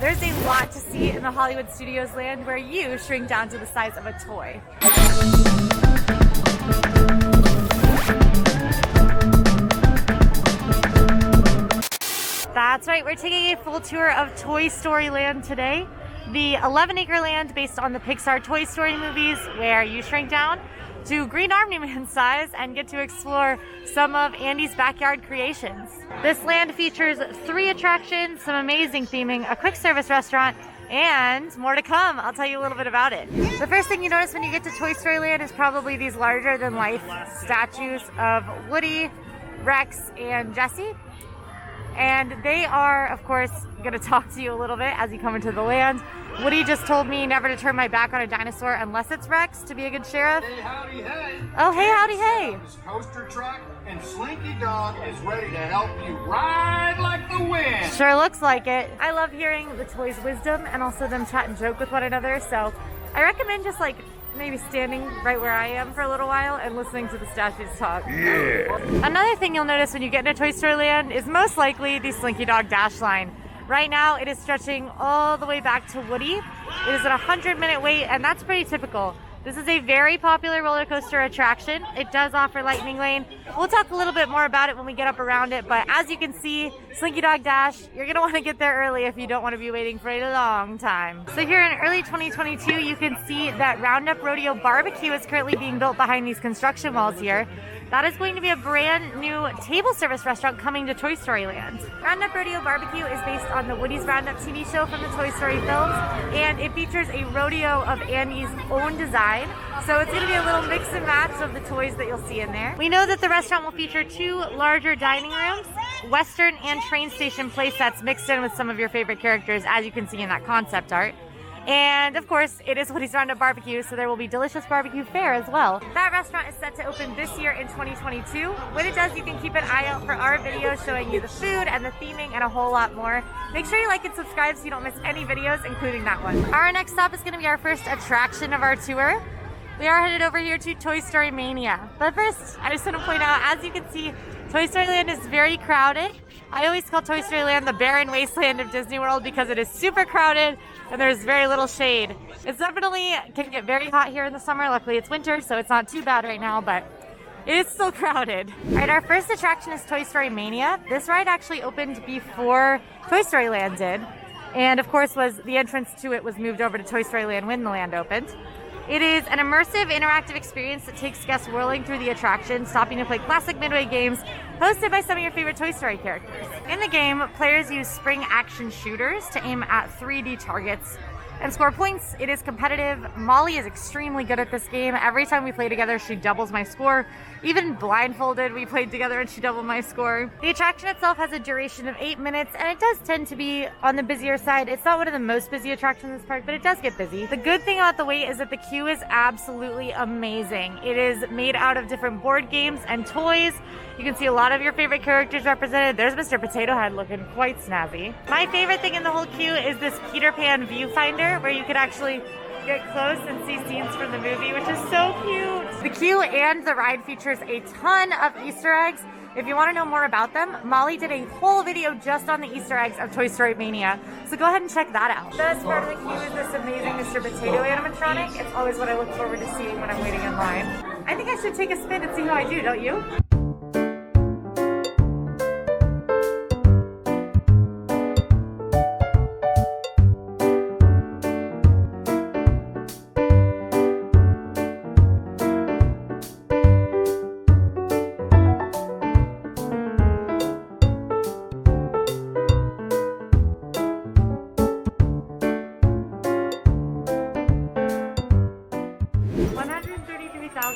there's a lot to see in the Hollywood Studios land where you shrink down to the size of a toy. That's right, we're taking a full tour of Toy Story Land today. The 11-acre land based on the Pixar Toy Story movies where you shrink down to Green Army Man size and get to explore some of Andy's backyard creations. This land features 3 attractions, some amazing theming, a quick service restaurant, and more to come. I'll tell you a little bit about it. The first thing you notice when you get to Toy Story Land is probably these larger-than-life statues of Woody, Rex, and Jessie. And they are, of course, going to talk to you a little bit as you come into the land. Woody just told me never to turn my back on a dinosaur unless it's Rex to be a good sheriff. Hey, howdy, hey. Oh, hey, howdy, hey. This coaster truck and Slinky Dog is ready to help you ride like the wind. Sure looks like it. I love hearing the toys' wisdom and also them chat and joke with one another. So I recommend just like maybe standing right where I am for a little while and listening to the statues talk. Yeah. Another thing you'll notice when you get into Toy Story Land is most likely the Slinky Dog Dash line. Right now it is stretching all the way back to Woody. It is at a 100-minute wait, and that's pretty typical. This is a very popular roller coaster attraction. It does offer Lightning Lane. We'll talk a little bit more about it when we get up around it, but as you can see, Slinky Dog Dash, you're gonna wanna get there early if you don't wanna be waiting for a long time. So here in early 2022, you can see that Roundup Rodeo Barbecue is currently being built behind these construction walls here. That is going to be a brand new table service restaurant coming to Toy Story Land. Roundup Rodeo Barbecue is based on the Woody's Roundup TV show from the Toy Story films, and it features a rodeo of Andy's own design. So it's going to be a little mix and match of the toys that you'll see in there. We know that the restaurant will feature 2 larger dining rooms, Western and train station play sets mixed in with some of your favorite characters, as you can see in that concept art. And of course, it is Woody's Roundup Barbecue, so there will be delicious barbecue fare as well. That restaurant is set to open this year in 2022. When it does, you can keep an eye out for our videos showing you the food and the theming and a whole lot more. Make sure you like and subscribe so you don't miss any videos, including that one. Our next stop is going to be our first attraction of our tour. We are headed over here to Toy Story Mania. But first, I just want to point out, as you can see, Toy Story Land is very crowded. I always call Toy Story Land the barren wasteland of Disney World because it is super crowded and there's very little shade. It's definitely can get very hot here in the summer. Luckily it's winter, so it's not too bad right now, but it is still crowded. All right, our first attraction is Toy Story Mania. This ride actually opened before Toy Story Land did. And of course the entrance to it was moved over to Toy Story Land when the land opened. It is an immersive, interactive experience that takes guests whirling through the attraction, stopping to play classic Midway games hosted by some of your favorite Toy Story characters. In the game, players use spring action shooters to aim at 3D targets and score points. It is competitive. Molly is extremely good at this game. Every time we play together, she doubles my score. Even blindfolded, we played together and she doubled my score. The attraction itself has a duration of 8 minutes, and it does tend to be on the busier side. It's not one of the most busy attractions in this park, but it does get busy. The good thing about the wait is that the queue is absolutely amazing. It is made out of different board games and toys. You can see a lot of your favorite characters represented. There's Mr. Potato Head looking quite snazzy. My favorite thing in the whole queue is this Peter Pan viewfinder where you could actually get close and see scenes from the movie, which is so cute. The queue and the ride features a ton of Easter eggs. If you want to know more about them, Molly did a whole video just on the Easter eggs of Toy Story Mania, so go ahead and check that out. The best part of the queue is this amazing Mr. Potato animatronic. It's always what I look forward to seeing when I'm waiting in line. I think I should take a spin and see how I do, don't you?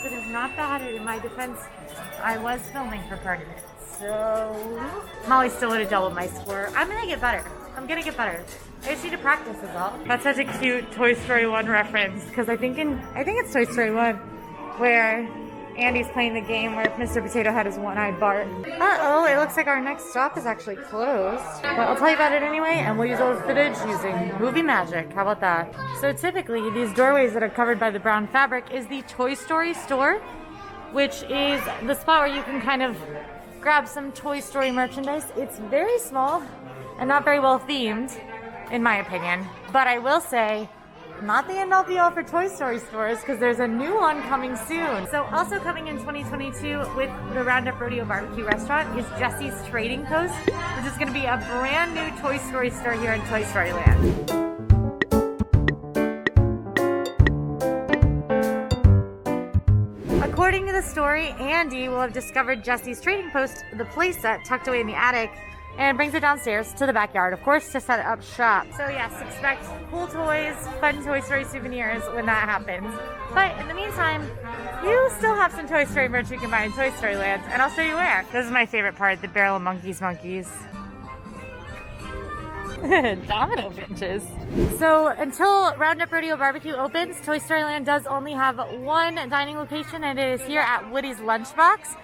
Is not bad. In my defense, I was filming for part of it, so Molly still would have doubled my score. I'm gonna get better. I'm gonna get better. I just need to practice is all. That's such a cute Toy Story 1 reference because I think it's Toy Story 1 where Andy's playing the game where Mr. Potato Head is one-eyed Bart. Uh-oh, it looks like our next stop is actually closed. But I'll tell you about it anyway, and we'll use all the footage using movie magic. How about that? So typically, these doorways that are covered by the brown fabric is the Toy Story store, which is the spot where you can kind of grab some Toy Story merchandise. It's very small and not very well themed. in my opinion. But I will say, not the end all be all for Toy Story stores, because there's a new one coming soon. So also coming in 2022 with the Roundup Rodeo Barbecue Restaurant is Jessie's Trading Post, which is going to be a brand new Toy Story store here in Toy Story Land. According to the story, Andy will have discovered Jessie's Trading Post, the playset tucked away in the attic, and brings it downstairs to the backyard, of course, to set up shop. So yes, expect cool toys, fun Toy Story souvenirs when that happens. But in the meantime, you still have some Toy Story merch you can buy in Toy Story Land, and I'll show you where. This is my favorite part, the barrel of monkeys. Domino pinches. So until Roundup Rodeo Barbecue opens, Toy Story Land does only have one dining location, and it is here at Woody's Lunchbox.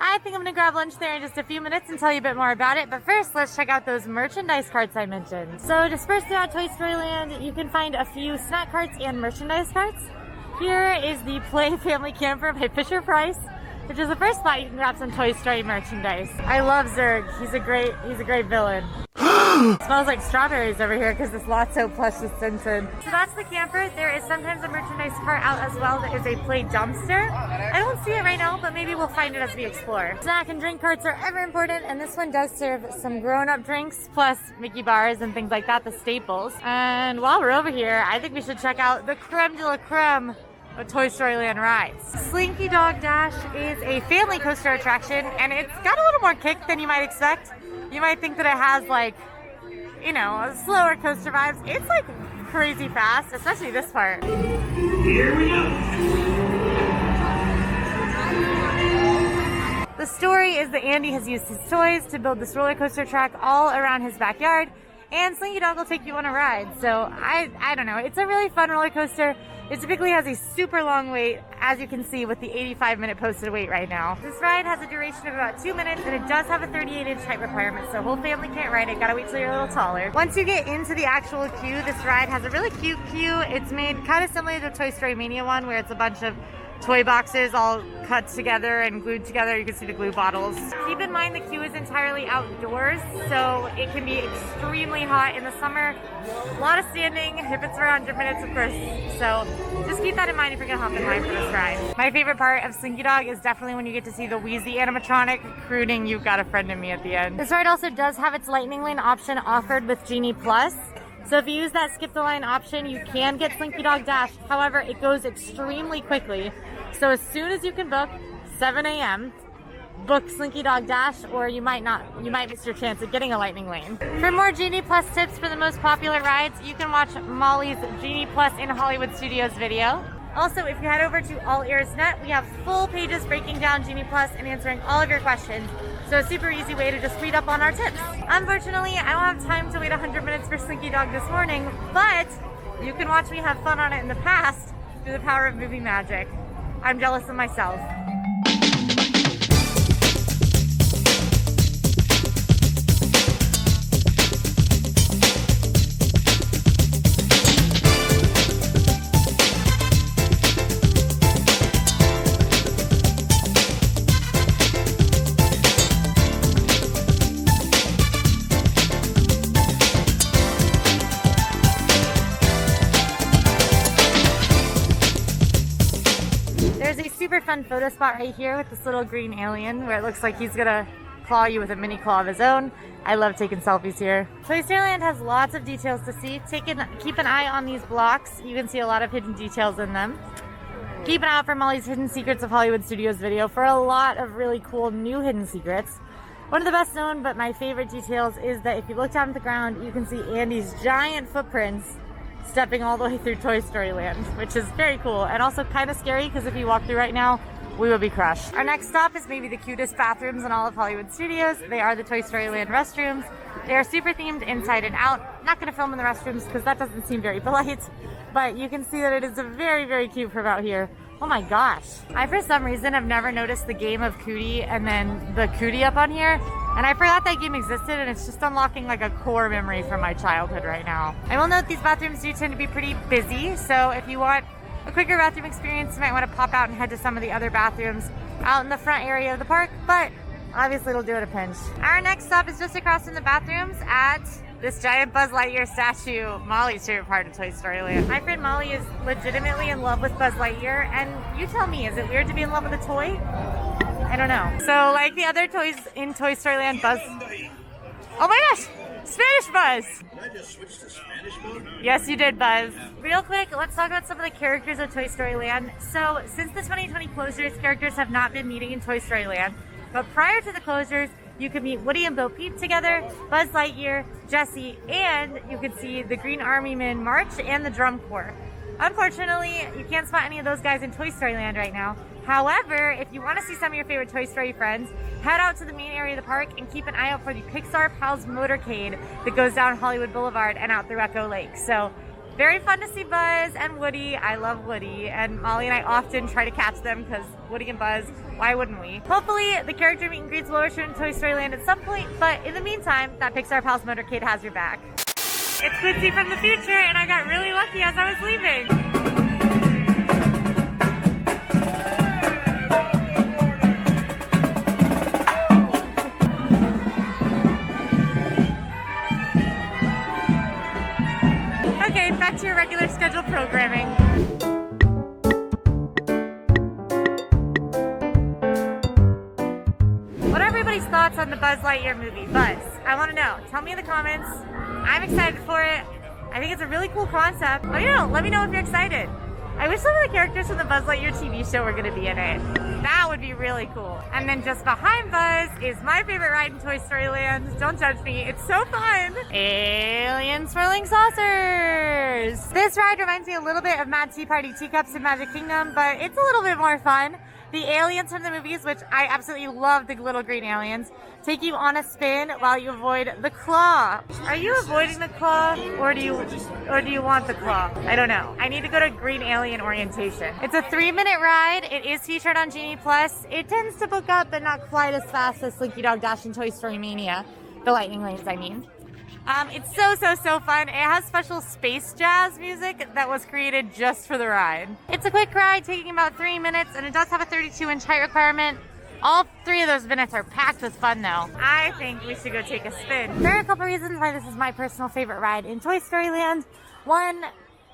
I think I'm gonna grab lunch there in just a few minutes and tell you a bit more about it, but first let's check out those merchandise carts I mentioned. So dispersed throughout Toy Story Land, you can find a few snack carts and merchandise carts. Here is the Play Family Camper by Fisher-Price, which is the first spot you can grab some Toy Story merchandise. I love Zurg. He's a great villain. Smells like strawberries over here because this Lotso plush is scented. So that's the camper. There is sometimes a merchandise cart out as well that is a play dumpster. I don't see it right now, but maybe we'll find it as we explore. Snack and drink carts are ever important, and this one does serve some grown-up drinks, plus Mickey bars and things like that, the staples. And while we're over here, I think we should check out the creme de la creme of Toy Story Land rides. Slinky Dog Dash is a family coaster attraction, and it's got a little more kick than you might expect. You might think that it has, like, you know, slower coaster vibes. It's like crazy fast, especially this part. Here we go. The story is that Andy has used his toys to build this roller coaster track all around his backyard, and Slinky Dog will take you on a ride. So I don't know, it's a really fun roller coaster. It typically has a super long wait, as you can see with the 85-minute posted wait right now. This ride has a duration of about 2 minutes, and it does have a 38-inch height requirement, so whole family can't ride it. Gotta wait till you're a little taller. Once you get into the actual queue, this ride has a really cute queue. It's made kind of similar to the Toy Story Mania one, where it's a bunch of toy boxes all cut together and glued together. You can see the glue bottles. Keep in mind the queue is entirely outdoors, so it can be extremely hot in the summer. A lot of standing if it's around 100 minutes, of course. So just keep that in mind if you're gonna hop in line for this ride. My favorite part of Slinky Dog is definitely when you get to see the Wheezy animatronic crooning "You've Got a Friend in Me" at the end. This ride also does have its Lightning Lane option offered with Genie Plus. So if you use that skip the line option, you can get Slinky Dog Dash. However, it goes extremely quickly. So as soon as you can book, 7 a.m., book Slinky Dog Dash, or you might miss your chance at getting a Lightning Lane. For more Genie Plus tips for the most popular rides, you can watch Molly's Genie Plus in Hollywood Studios video. Also, if you head over to AllEars.net, we have full pages breaking down Genie Plus and answering all of your questions. So a super easy way to just read up on our tips. Unfortunately, I don't have time to wait 100 minutes for Slinky Dog this morning, but you can watch me have fun on it in the past through the power of movie magic. I'm jealous of myself. There's a super fun photo spot right here with this little green alien where it looks like he's gonna claw you with a mini claw of his own. I love taking selfies here. Toy Story Land has lots of details to see. Keep an eye on these blocks. You can see a lot of hidden details in them. Keep an eye out for Molly's Hidden Secrets of Hollywood Studios video for a lot of really cool new hidden secrets. One of the best known, but my favorite details, is that if you look down at the ground, you can see Andy's giant footprints stepping all the way through Toy Story Land, which is very cool and also kind of scary because if you walk through right now, we will be crushed. Our next stop is maybe the cutest bathrooms in all of Hollywood Studios. They are the Toy Story Land restrooms. They are super themed inside and out. Not going to film in the restrooms because that doesn't seem very polite, but you can see that it is a very, very cute from out here. Oh my gosh. I, for some reason, have never noticed the game of Cootie and then the Cootie up on here. And I forgot that game existed, and it's just unlocking like a core memory from my childhood right now. I will note these bathrooms do tend to be pretty busy, so if you want a quicker bathroom experience, you might want to pop out and head to some of the other bathrooms out in the front area of the park, but obviously it'll do at a pinch. Our next stop is just across from the bathrooms at this giant Buzz Lightyear statue, Molly's favorite part of Toy Story Land. My friend Molly is legitimately in love with Buzz Lightyear, and you tell me, is it weird to be in love with a toy? I don't know. So like the other toys in Toy Story Land, Buzz... Oh my gosh! Spanish Buzz! Did I just switch to Spanish mode? Yes, you did, Buzz. Real quick, let's talk about some of the characters of Toy Story Land. So, since the 2020 closures, characters have not been meeting in Toy Story Land. But prior to the closures, you could meet Woody and Bo Peep together, Buzz Lightyear, Jessie, and you could see the Green Army Men March and the Drum Corps. Unfortunately, you can't spot any of those guys in Toy Story Land right now. However, if you want to see some of your favorite Toy Story friends, head out to the main area of the park and keep an eye out for the Pixar Pals motorcade that goes down Hollywood Boulevard and out through Echo Lake. So, very fun to see Buzz and Woody. I love Woody, and Molly and I often try to catch them because Woody and Buzz, why wouldn't we? Hopefully, the character meet and greets will return to Toy Story Land at some point, but in the meantime, that Pixar Pals motorcade has your back. It's Quincy from the future, and I got really lucky as I was leaving. Okay, back to your regular scheduled programming. What are everybody's thoughts on the Buzz Lightyear movie? Buzz, I want to know. Tell me in the comments. I'm excited for it. I think it's a really cool concept. Let me know. Let me know if you're excited. I wish some of the characters from the Buzz Lightyear TV show were going to be in it. That would be really cool. And then just behind Buzz is my favorite ride in Toy Story Land. Don't judge me. It's so fun. Alien Swirling Saucers. This ride reminds me a little bit of Mad Tea Party Teacups in Magic Kingdom, but it's a little bit more fun. The aliens from the movies, which I absolutely love, the little green aliens, take you on a spin while you avoid the claw. Are you avoiding the claw, or do you want the claw? I don't know. I need to go to Green Alien Orientation. It's a 3-minute ride. It is featured on Genie Plus. It tends to book up, but not quite as fast as Slinky Dog Dash and Toy Story Mania. The Lightning Lanes, I mean. It's so fun. It has special space jazz music that was created just for the ride. It's a quick ride taking about 3 minutes, and it does have a 32-inch height requirement. All 3 of those minutes are packed with fun though. I think we should go take a spin. There are a couple reasons why this is my personal favorite ride in Toy Story Land. One,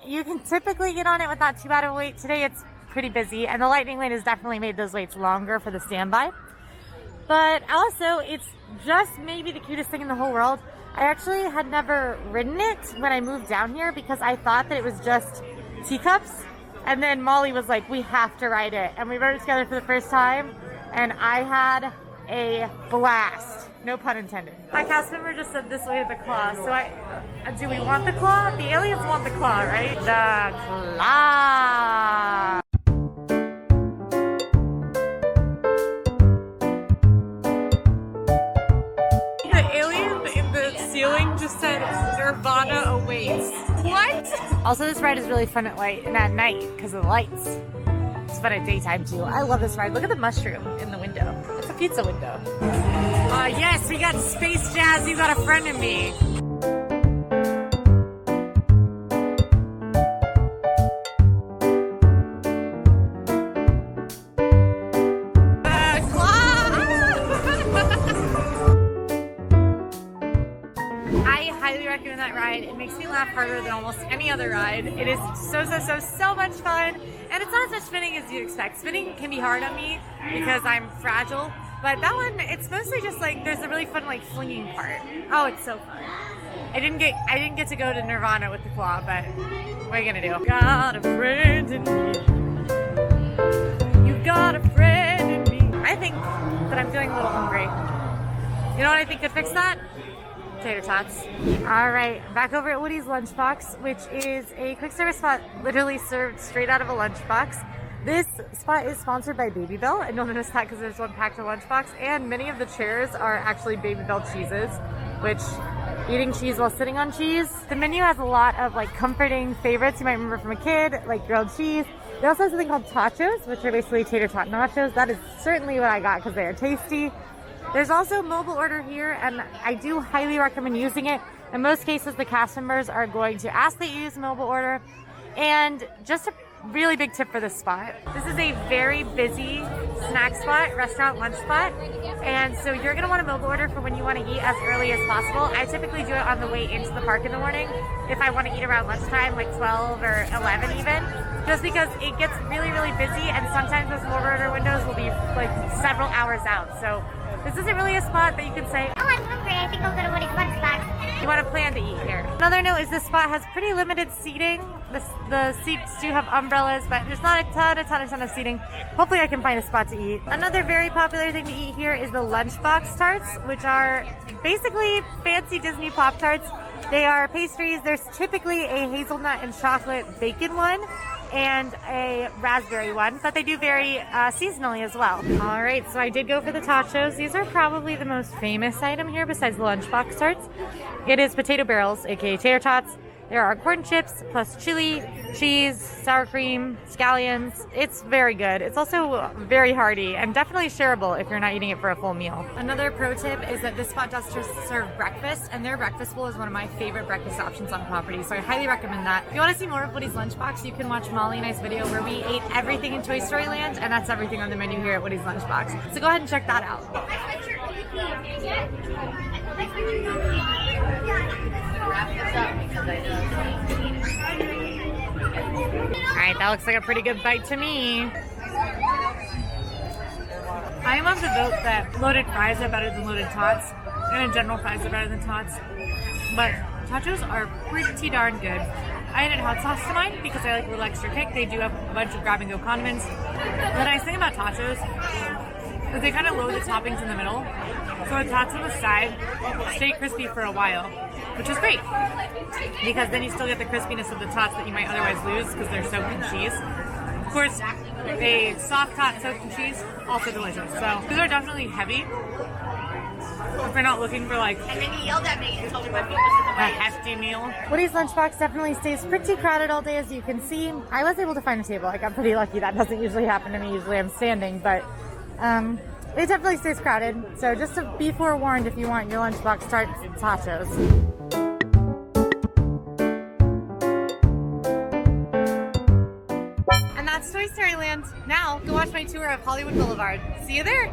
you can typically get on it with not too bad of a wait. Today it's pretty busy, and the Lightning Lane has definitely made those waits longer for the standby. But also, it's just maybe the cutest thing in the whole world. I actually had never ridden it when I moved down here because I thought that it was just teacups. And then Molly was like, we have to ride it. And we rode it together for the first time, and I had a blast. No pun intended. My cast member just said this way to the claw. So do we want the claw? The aliens want the claw, right? The claw. Just said Nirvana awaits. What? Also, this ride is really fun at night because of the lights. It's fun at daytime too. I love this ride. Look at the mushroom in the window. It's a pizza window. Yes, we got space jazz. You got a friend in me. That ride. It makes me laugh harder than almost any other ride. It is so much fun, and it's not as much spinning as you'd expect. Spinning can be hard on me because I'm fragile, but that one, it's mostly just like there's a really fun like flinging part. Oh, it's so fun. I didn't get to go to Nirvana with the claw, but what are you gonna do? Got a friend in me. You got a friend in me. I think that I'm feeling a little hungry. You know what I think could fix that? Tater tots. All right, back over at Woody's Lunchbox, which is a quick service spot literally served straight out of a lunchbox. This spot is sponsored by Baby Bell, and you'll notice that because there's one packed a lunchbox, and many of the chairs are actually Baby Bell cheeses, which eating cheese while sitting on cheese. The menu has a lot of like comforting favorites you might remember from a kid, like grilled cheese. They also have something called tachos, which are basically tater tot nachos. That is certainly what I got because they are tasty. There's also mobile order here, and I do highly recommend using it. In most cases, the cast members are going to ask that you use mobile order. And just a really big tip for this spot. This is a very busy snack spot, restaurant lunch spot. And so you're gonna want to mobile order for when you want to eat as early as possible. I typically do it on the way into the park in the morning if I want to eat around lunchtime, like 12 or 11 even, just because it gets really, really busy and sometimes those mobile order windows will be like several hours out. So this isn't really a spot that you can say, oh, I'm hungry, I think I'll go to Woody's lunchbox. You want to plan to eat here. Another note is this spot has pretty limited seating. The seats do have umbrellas, but there's not a ton of seating. Hopefully I can find a spot to eat. Another very popular thing to eat here is the lunchbox tarts, which are basically fancy Disney Pop-Tarts. They are pastries. There's typically a hazelnut and chocolate bacon one and a raspberry one, but they do vary seasonally as well. All right, so I did go for the tachos. These are probably the most famous item here besides the lunchbox tarts. It is potato barrels, aka tater tots. There are corn chips plus chili, cheese, sour cream, scallions. It's very good. It's also very hearty and definitely shareable if you're not eating it for a full meal. Another pro tip is that this spot does serve breakfast, and their breakfast bowl is one of my favorite breakfast options on property, so I highly recommend that. If you want to see more of Woody's Lunchbox, you can watch Molly and I's video where we ate everything in Toy Story Land, and that's everything on the menu here at Woody's Lunchbox. So go ahead and check that out. Alright, that looks like a pretty good bite to me. I am of the vote that loaded fries are better than loaded tots, and in general fries are better than tots, but tachos are pretty darn good. I added hot sauce to mine because I like a little extra kick. They do have a bunch of grab-and-go condiments. The nice thing about tachos is they kind of load the toppings in the middle, so the tots on the side stay crispy for a while, which is great because then you still get the crispiness of the tots that you might otherwise lose because they're soaked in cheese. Of course, a soft tot soaked in cheese, also delicious. So these are definitely heavy if you're not looking for like a hefty meal. Woody's Lunchbox definitely stays pretty crowded all day, as you can see. I was able to find a table. I got pretty lucky. That doesn't usually happen to me. Usually I'm standing, but it definitely stays crowded. So just to be forewarned if you want your lunchbox tachos. And that's Toy Story Land. Now, go watch my tour of Hollywood Boulevard. See you there!